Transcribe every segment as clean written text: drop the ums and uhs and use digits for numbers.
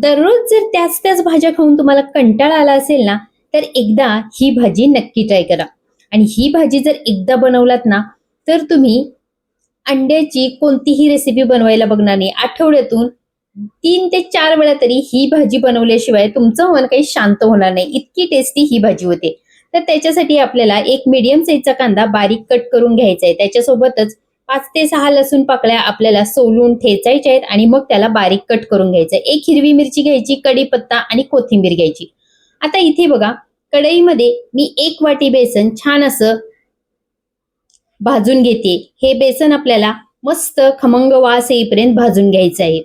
दररोज जर त्याच त्याच भाज्या खाऊन तुम्हाला कंटाळा आला असेल ना, तर एकदा ही भाजी नक्की ट्राय करा. आणि ही भाजी जर एकदा बनवलात ना, तर तुम्ही अंड्याची कोणतीही रेसिपी बनवायला बघणार नाही. आठवड्यातून 3 ते 4 वेळा तरी ही भाजी बनवल्याशिवाय तुमचं मन काही शांत होणार नाही. इतकी टेस्टी ही भाजी होते. तर त्याच्यासाठी आपल्याला एक मीडियम साईजचा कांदा बारीक कट करून घ्यायचा आहे. त्याच्यासोबतच 5 ते 6 लसूण पाकळ्या आपल्याला सोलून ठेचायच्या आहेत आणि मग त्याला बारीक कट करून घ्यायचं. एक हिरवी मिरची घ्यायची, कढीपत्ता आणि कोथिंबीर घ्यायची. आता इथे बघा, कढईमध्ये मी 1 वाटी बेसन छान असं भाजून घेते. हे बेसन आपल्याला मस्त खमंग वास येईपर्यंत भाजून घ्यायचं आहे.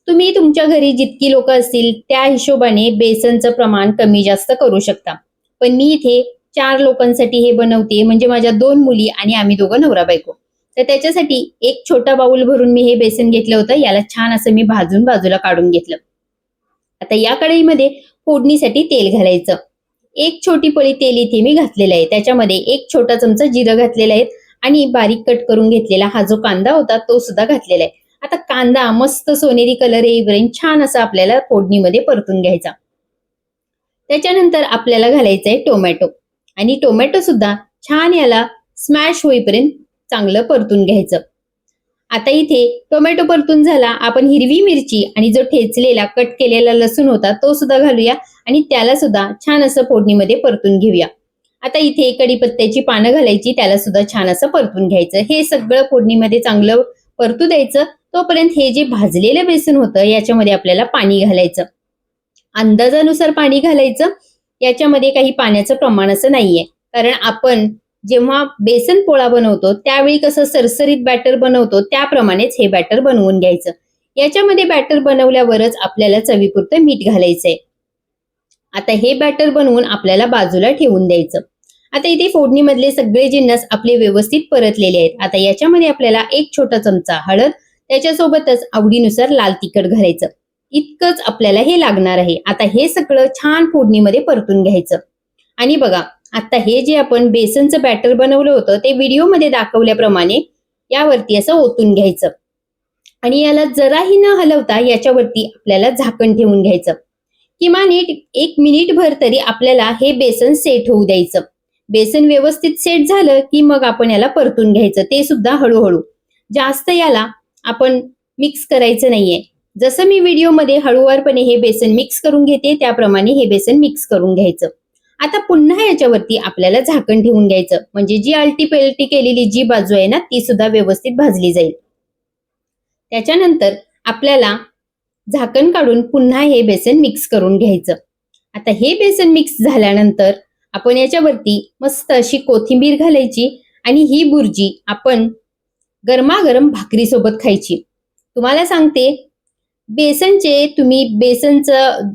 तुम्ही तुमच्या घरी जितकी लोक असतील त्या हिशोबाने बेसनचं प्रमाण कमी जास्त करू शकता. पण मी इथे 4 लोकांसाठी हे बनवते, म्हणजे माझ्या 2 मुली आणि आम्ही दोघं नवरा बायको. तर त्याच्यासाठी एक छोटा बाउल भरून मी हे बेसन घेतलं होतं. याला छान असं मी भाजून बाजूला काढून घेतलं. आता या कढईमध्ये फोडणीसाठी तेल घालायचं. 1 छोटी पळी तेल इथे मी घातलेलं आहे. त्याच्यामध्ये 1 छोटा चमचा जिरं घातलेलं आहे आणि बारीक कट करून घेतलेला हा जो कांदा होता तो सुद्धा घातलेला आहे. आता कांदा मस्त सोनेरी कलर येईपर्यंत छान असं आपल्याला फोडणीमध्ये परतून घ्यायचा. त्याच्यानंतर आपल्याला घालायचं आहे टोमॅटो आणि टोमॅटो सुद्धा छान याला स्मॅश होईपर्यंत चांगलं परतून घ्यायचं. आता इथे टोमॅटो परतून झाला. आपण हिरवी मिरची आणि जो ठेचलेला कट केलेला लसूण होता तो सुद्धा घालूया आणि त्याला सुद्धा छान असं फोडणीमध्ये परतून घेऊया. आता इथे कढीपत्त्याची पानं घालायची, त्याला सुद्धा छान असं परतून घ्यायचं. हे सगळं फोडणीमध्ये चांगलं परतू द्यायचं. तोपर्यंत हे जे भाजलेलं बेसन होतं याच्यामध्ये आपल्याला पाणी घालायचं. अंदाजानुसार पाणी घालायचं. याच्यामध्ये काही पाण्याचं प्रमाण असं नाहीये, कारण आपण जेव्हा बेसन पोळा बनवतो त्यावेळी कसं सरसरीत बॅटर बनवतो त्याप्रमाणेच हे बॅटर बनवून घ्यायचं. याच्यामध्ये बॅटर बनवल्यावरच आपल्याला चवीपुरतं मीठ घालायचंय. आता हे बॅटर बनवून आपल्याला बाजूला ठेवून द्यायचं. आता इथे फोडणीमधले सगळे जिन्नस आपले व्यवस्थित परतलेले आहेत. आता याच्यामध्ये आपल्याला 1 छोटा चमचा हळद, त्याच्यासोबतच आवडीनुसार लाल तिखट घालायचं. इतकंच आपल्याला हे लागणार आहे. आता हे सगळं छान फोडणीमध्ये परतून घ्यायचं. आणि बघा, आता हे जे आपण बेसनचं बॅटर बनवलं होतं ते व्हिडिओमध्ये दाखवल्याप्रमाणे यावरती असं ओतून घ्यायचं आणि याला जराही न हलवता याच्यावरती आपल्याला झाकण ठेवून घ्यायचं. किमान 1 मिनिटभर तरी आपल्याला हे बेसन सेट होऊ द्यायचं. बेसन व्यवस्थित सेट झालं की मग आपण याला परतून घ्यायचं. ते सुद्धा हळूहळू, जास्त याला आपण मिक्स करायचं नाहीये. जसं मी व्हिडिओमध्ये हळूवारपणे हे बेसन मिक्स करून घेते त्याप्रमाणे हे बेसन मिक्स करून घ्यायचं. आता पुन्हा याच्यावरती आपल्याला झाकण ठेवून घ्यायचं, म्हणजे जी आलटी पेलटी केलेली जी बाजू आहे ना ती सुद्धा व्यवस्थित भाजली जाईल. त्याच्यानंतर आपल्याला झाकण काढून पुन्हा हे बेसन मिक्स करून घ्यायचं. आता हे बेसन मिक्स झाल्यानंतर आपण याच्यावरती मस्त अशी कोथिंबीर घालायची आणि ही बुर्जी आपण गरमागरम भाकरीसोबत खायची. तुम्हाला सांगते, तुम्ही बेसनचं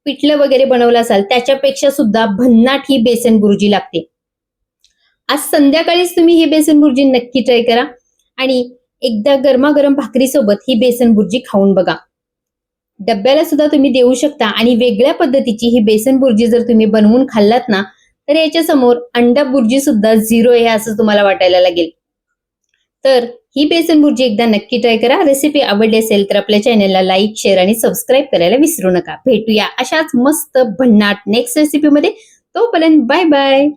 पिठलं वगैरे बनवलं असाल त्याच्यापेक्षा सुद्धा भन्नाट ही बेसन बुर्जी लागते. आज संध्याकाळीच तुम्ही ही बेसन बुर्जी नक्की ट्राय करा आणि एकदा गरमागरम भाकरीसोबत ही बेसन बुर्जी खाऊन बघा. डब्याला सुद्धा तुम्ही देऊ शकता आणि वेगळ्या पद्धतीची ही बेसन बुर्जी जर तुम्ही बनवून खाल्लात ना, तर याच्या समोर अंडा बुर्जी सुद्धा 0 आहे असं तुम्हाला वाटायला लागेल. तर ही बेसन बुर्जी एकदा नक्की ट्राय करा. रेसिपी आवडली असेल तर आपल्या चॅनलला लाईक, शेअर आणि सबस्क्राईब करायला विसरू नका. भेटूया अशाच मस्त भन्नाट नेक्स्ट रेसिपीमध्ये. तोपर्यंत बाय बाय.